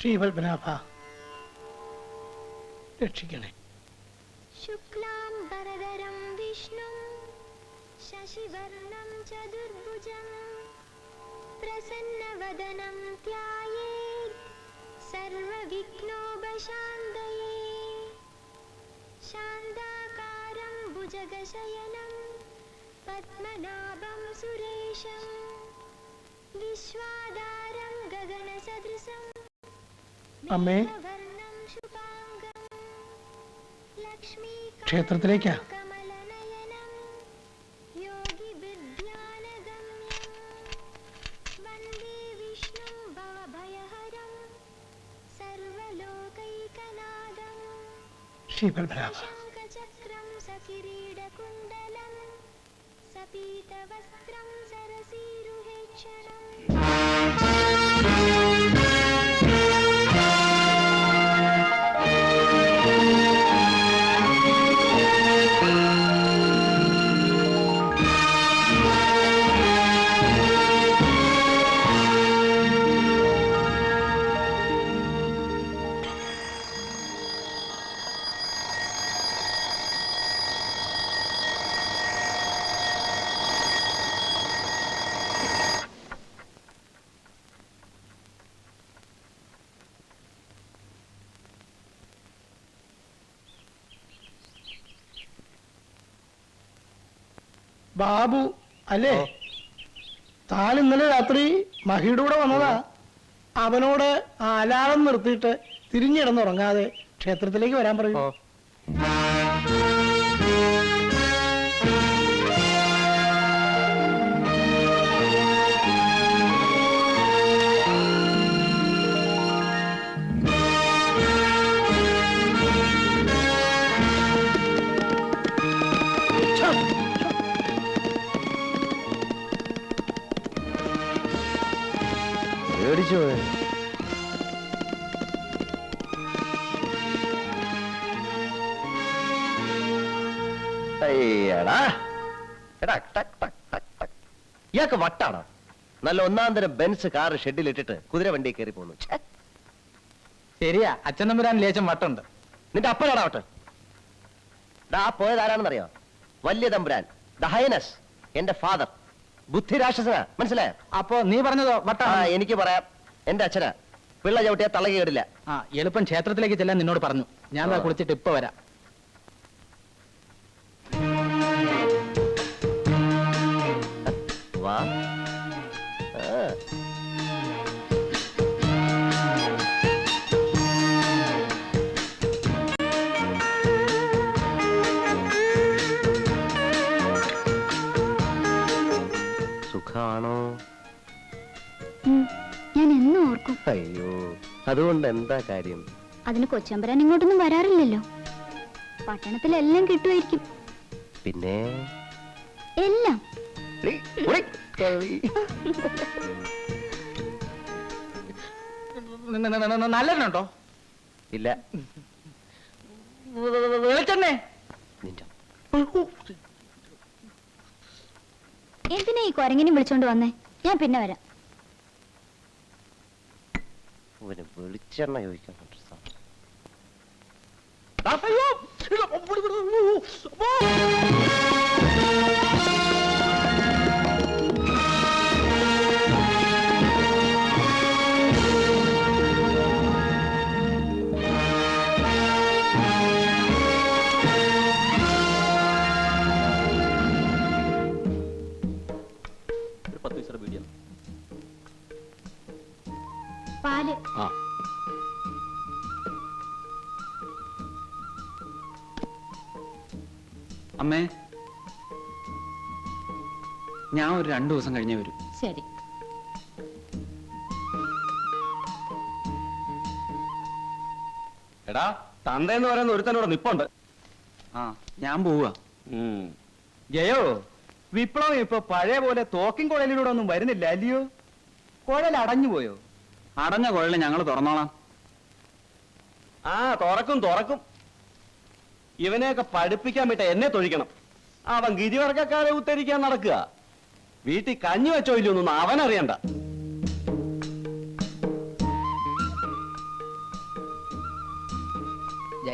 ശ്രീപത്മനാഭ രക്ഷിക്കണേ. ശുക്ലാംബരധരം വിഷ്ണു ശശിവർണം ചതുർഭുജം പ്രസന്നവദനം ധ്യായേത് സർവവിഘ്നോപശാന്തയേ ശാന്താകാരം ഭുജഗശയനം പദ്മനാഭം സുരേശം വിശ്വാധാരം ഗഗനസദൃശം അമ്മേ, ക്ഷേത്രത്തിലേക്കാ. ശ്രീപത്മനാഭ സപീതവസ്ത്രം സരസീരുഹേക്ഷണം ബാബു അല്ലേ? താൻ ഇന്നലെ രാത്രി മഹിയുടെ കൂടെ വന്നതാ. അവനോട് അലാറം നിർത്തിയിട്ട് തിരിഞ്ഞിടന്നുറങ്ങാതെ ക്ഷേത്രത്തിലേക്ക് വരാൻ പറയൂ. ഇയാൾക്ക് വട്ടാണോ? നല്ല ഒന്നാന്തരം ബെൻസ് കാറ് ഷെഡിലിട്ടിട്ട് കുതിര വണ്ടി കയറി പോന്നു. ശരിയാ, അച്ഛൻ തമ്പുരാൻ ലേശം വട്ടുണ്ട്. നിന്റെ അപ്പനാടാ വട്ട്. ആ പോയത് ആരാണെന്നറിയോ? വലിയ തമ്പുരാൻ, ദ ഹൈനസ്, എന്റെ ഫാദർ. ബുദ്ധിരാക്ഷസനാ, മനസ്സിലായോ? അപ്പോ നീ പറഞ്ഞതോ വട്ടാ? എനിക്ക് പറയാം. എന്റെ അച്ഛനാ. പിള്ള ചവിട്ടിയാ തളകി കേടില്ല. എളുപ്പം ക്ഷേത്രത്തിലേക്ക് ചെല്ലാൻ നിന്നോട് പറഞ്ഞു. ഞാൻ കുളിച്ചിട്ട് ഇപ്പൊ വരാം. വാ. സുഖാണോ? ഞാൻ എന്നും ഓർക്കും. അയ്യോ, അതുകൊണ്ട് എന്താ കാര്യം? അതിന് കൊച്ചമ്പരാൻ ഇങ്ങോട്ടൊന്നും വരാറില്ലല്ലോ. പട്ടണത്തിലെല്ലാം കിട്ടുമായിരിക്കും. പിന്നെ എല്ലാം നല്ലതിനുണ്ടോ? ഇല്ല. വെളിച്ചെണ്ണേ എന്തിനാ ഈ കൊരങ്ങിനെ വിളിച്ചോണ്ട് വന്നേ? ഞാൻ പിന്നെ വരാം. വെളിച്ചെണ്ണ ചോദിക്കാൻ പാല്. അമ്മേ, ഞാൻ ഒരു 2 ദിവസം കഴിഞ്ഞേ വരും. ശരി. എടാ, തന്തേന്ന് പറയുന്ന ഒരുത്തനോട് നിപ്പുണ്ട്. ഞാൻ പോവാ. ജയോ, വിപ്ലവം ഇപ്പൊ പഴയ പോലെ തോക്കിൻ കുഴലിലൂടെ ഒന്നും വരുന്നില്ല അല്ലയോ? കുഴൽ അടഞ്ഞു പോയോ? അടഞ്ഞ കുഴല് ഞങ്ങൾ തുറന്നോളാം. തുറക്കും. ഇവനെയൊക്കെ പഠിപ്പിക്കാൻ വിട്ട എന്നെ തൊഴിക്കണം. അവൻ ഗിരിവർഗക്കാരെ ഉത്തരിക്കാൻ നടക്കുക. വീട്ടിൽ കഞ്ഞി വെച്ചോ ഇല്ലയൊന്നും അവനറിയണ്ട.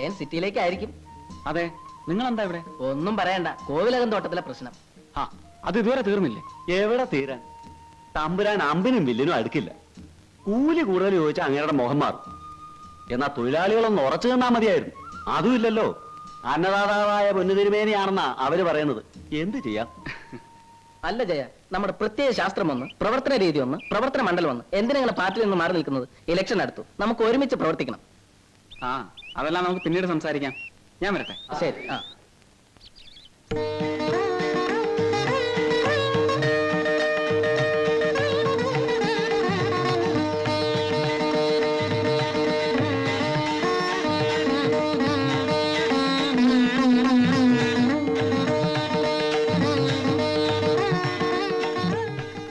ജയൻ സിറ്റിയിലേക്കായിരിക്കും. അതെ, നിങ്ങൾ എന്താ ഇവിടെ? ഒന്നും പറയണ്ട, കോവിലകം തോട്ടത്തിലെ പ്രശ്നം. ആ, അത് ഇതുവരെ തീർന്നില്ലേ? എവിടെ തീരാൻ? തമ്പുരാൻ അമ്പിനും വില്ലിനും അടുക്കില്ല. കൂലി കൂടുതൽ ചോദിച്ചാൽ അങ്ങയുടെ മുഖം മാറും. എന്നാ തൊഴിലാളികളൊന്ന് ഉറച്ചു നിന്നാ മതിയായിരുന്നു. അതും ഇല്ലല്ലോ. അന്നദാതാവായ പൊന്നുതിരുമേനിയാണെന്നാ അവര് പറയുന്നത്. എന്ത് ചെയ്യാം? അല്ല ജയ, നമ്മുടെ പ്രത്യേക ശാസ്ത്രം ഒന്ന്, പ്രവർത്തന രീതി ഒന്ന്, പ്രവർത്തന മണ്ഡലം ഒന്ന്. എന്തിനാ പാർട്ടിയിൽ നിന്ന് മാറി നിൽക്കുന്നത്? ഇലക്ഷൻ അടുത്തു, നമുക്ക് ഒരുമിച്ച് പ്രവർത്തിക്കണം. ആ, അതെല്ലാം നമുക്ക് പിന്നീട് സംസാരിക്കാം. ഞാൻ വരട്ടെ. ശരി. ആ,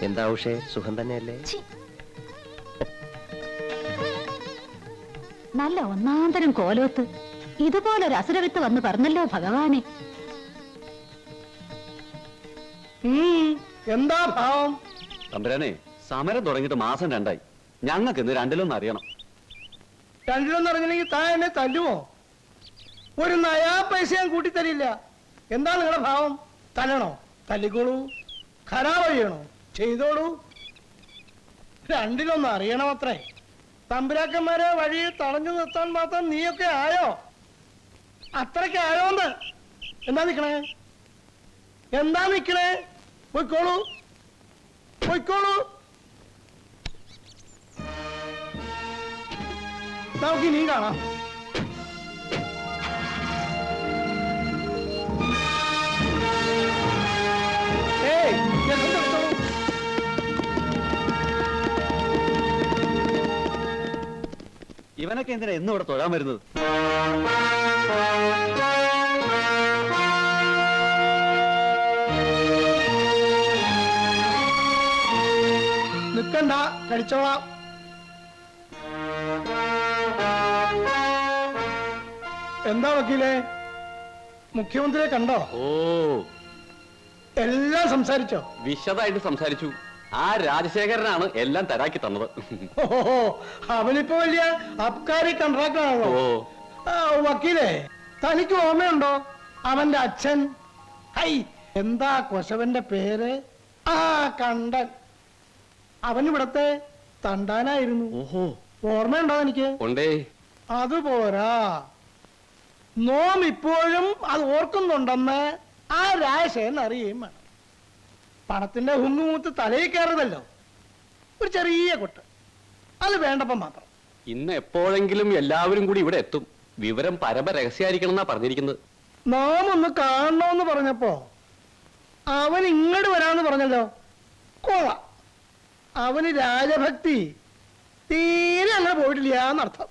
എന്താ ഉഷേ, സുഖം തന്നെയല്ലേ? ഛി. നല്ല ഒന്നാന്തരം കോലോത്ത് ഇതുപോലൊരു അസുരവിത്ത് വന്ന് പറഞ്ഞല്ലോ ഭഗവാനെ. എന്താ ഭാവം? തമ്പുരാനെ, സമരം തുടങ്ങിയിട്ട് മാസം 2 ഞങ്ങൾക്ക് ഇന്ന് 2 അറിയണം. രണ്ടിലൊന്നും അറിഞ്ഞില്ലെങ്കിൽ താൻ എന്നെ തല്ലുമോ? ഒരു നയാ പൈസ ഞാൻ കൂട്ടിത്തരില്ല. എന്താ നിങ്ങളുടെ ഭാവം? തല്ലണോ? തല്ലിക്കോളൂ. ഖരാബ് ചെയ്യണോ? ചെയ്തോളൂ. 2 അറിയണം അത്രേ. തമ്പുരാക്കന്മാരെ വഴിയിൽ തടഞ്ഞു നിർത്താൻ മാത്രം നീയൊക്കെ ആയോ? അത്രയ്ക്ക് ആയോന്ന്? എന്താ നിക്കണേ? എന്താ നിക്കണേ? പോയിക്കോളൂ, പോയിക്കോളൂ. നമുക്ക് ഇനിയും കാണാം. ഏയ്, എടുത്തോളൂ. ഇവനൊക്കെ എന്തിനാ എന്നും ഇവിടെ തൊഴാൻ വരുന്നത്? നിക്കണ്ട, കഴിച്ചോളാം. എന്താ വക്കീലേ, മുഖ്യമന്ത്രിയെ കണ്ടോ? ഓ, എല്ലാം സംസാരിച്ചോ? വിശദമായിട്ട് സംസാരിച്ചു. ആ രാജശേഖരനാണ് എല്ലാം തരാക്കി തന്നത്. ഓഹോ, അവനിപ്പോ വലിയ അബ്കാരി കൺട്രാക്ടറാണല്ലോ. ഓ, വക്കീലേ, തനിക്ക് ഓർമ്മയുണ്ടോ അവന്റെ അച്ഛൻ? ഹൈ, എന്താ കൊശവന്റെ പേര്? ആ, കണ്ടൻ. അവൻ ഇവിടത്തെ തണ്ടാനായിരുന്നു. ഓഹോ, ഓർമ്മയുണ്ടോ എനിക്ക്? ഉണ്ടേ. അതുപോരാ, നോം ഇപ്പോഴും അത് ഓർക്കുന്നുണ്ടെന്ന് ആ രാജശേഖരൻ അറിയുകയും വേണം. പണത്തിന്റെ ഹുങ്ങുമൂത്ത് തലയിൽ കയറുന്നല്ലോ. ഒരു ചെറിയ കൊട്ട്, അത് വേണ്ടപ്പം മാത്രം. ഇന്ന് എപ്പോഴെങ്കിലും എല്ലാവരും കൂടി ഇവിടെ എത്തും. വിവരം പരമ രഹസ്യമായിരിക്കണം എന്നാ പറഞ്ഞിരിക്കുന്നത്. നാം ഒന്ന് കാണണമെന്ന് പറഞ്ഞപ്പോ അവൻ ഇങ്ങോട്ട് വരാമെന്ന് പറഞ്ഞല്ലോ. കൊള്ളാം. അവന് രാജഭക്തി തീരെ അങ്ങനെ പോയിട്ടില്ല എന്നർത്ഥം.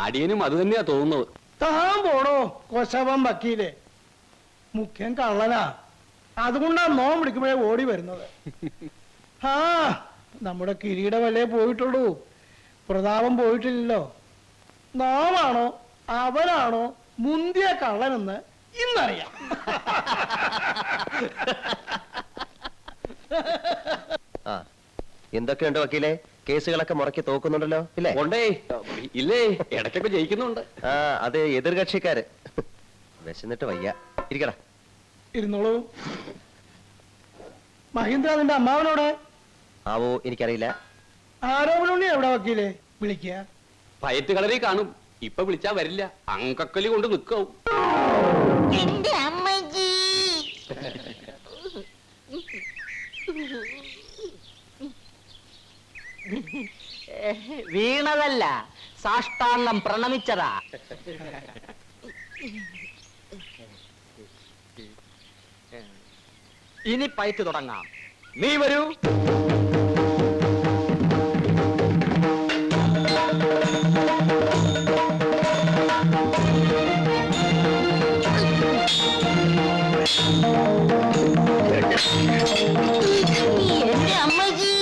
അടിയനും അത് തന്നെയാ തോന്നുന്നത്. താൻ പോടോ കൊശവൻ വക്കീലെ. മുഖ്യൻ കള്ളനാ, അതുകൊണ്ടാ നോം വിളിക്കുമ്പോഴേ ഓടി വരുന്നത്. ആ, നമ്മുടെ കിരീടമല്ലേ പോയിട്ടുള്ളൂ, പ്രതാപം പോയിട്ടില്ലല്ലോ. നാമാണോ അവനാണോ മുന്തിയ കള്ളനെന്ന് ഇന്നറിയാം. ആ, എന്തൊക്കെയുണ്ട് വക്കീലെ? കേസുകളൊക്കെ മുറക്കി തോക്കുന്നുണ്ടല്ലോ, ഇല്ലേ? ഉണ്ടേ. ഇല്ലേ, ഇടയ്ക്കൊക്കെ ജയിക്കുന്നുണ്ട്. ആ, അത് എതിർകക്ഷിക്കാര്. വിശന്നിട്ട് വയ്യ. ഇരിക്കടാ. ഇരുന്നോളൂ. മഹീന്ദ്ര, നിന്റെ അമ്മാവനോടെ? ആവോ, എനിക്കറിയില്ല. ആരോപണി എവിടെ വക്കീലെ? വിളിക്കുക. പയറ്റ് കളരി കാണും. ഇപ്പൊ വിളിച്ചാ വരില്ല. അങ്കക്കലി കൊണ്ട് നിൽക്കാവും. വീണതല്ല, സാഷ്ടാംഗം പ്രണമിച്ചതാ. ഇനി പയറ്റ് തുടങ്ങാം. നീ വരൂ. എന്റെ അമ്മജി.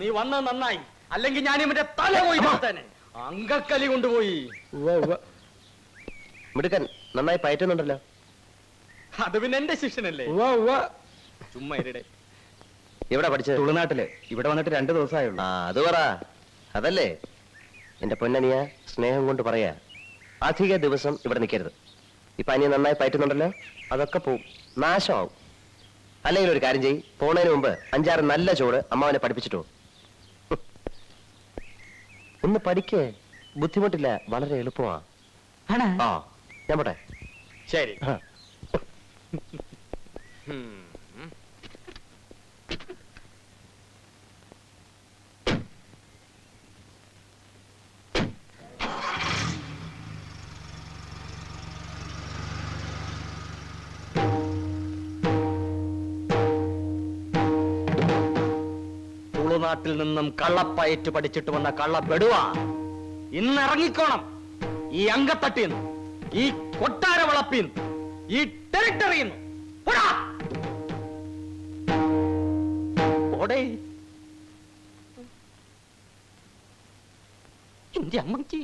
നീ വന്നത് നന്നായി, അല്ലെങ്കിൽ ഞാൻ ഇവന്റെ തല പോയി തന്നെ അങ്കക്കലി കൊണ്ടുപോയി. മിടുക്കൻ, നന്നായി പയറ്റുന്നുണ്ടല്ലോ. അത് പിന്നെ എന്റെ ശിഷ്യനല്ലേ. ചുമ്മാ ഇരടെ. എവിടെ പഠിച്ചത്? തുളുനാട്ടില്. ഇവിടെ വന്നിട്ട് 2 ദിവസമായുള്ളൂ. ആ, അത് പറ. അതല്ലേ എന്റെ പൊന്നനിയ, സ്നേഹം കൊണ്ട് പറയാ, അധിക ദിവസം ഇവിടെ നിൽക്കരുത്. ഇപ്പൊ അനിയ നന്നായി പയറ്റുന്നുണ്ടല്ലോ, അതൊക്കെ പോവും, നാശമാവും. അല്ലെങ്കിൽ ഒരു കാര്യം ചെയ്യ്, പോണതിന് മുമ്പ് 5-6 നല്ല ചോട് അമ്മാവനെ പഠിപ്പിച്ചിട്ടോ. ഒന്ന് പഠിക്കേ, ബുദ്ധിമുട്ടില്ല, വളരെ എളുപ്പമാ. ആ, ഞാൻ പോട്ടെ. ശരി. ആ. തുളുനാട്ടിൽ നിന്നും കള്ളപ്പയറ്റ് പഠിച്ചിട്ട് വന്ന കള്ളപ്പെടുവാ. ഇന്ന് ഇറങ്ങിക്കോണം ഈ അങ്കത്തട്ടിന്ന്, ഈ കൊട്ടാര വളപ്പിന്ന്, ഈ ടെറിട്ടറിന്ന്. എന്റെ അമ്മക്ക്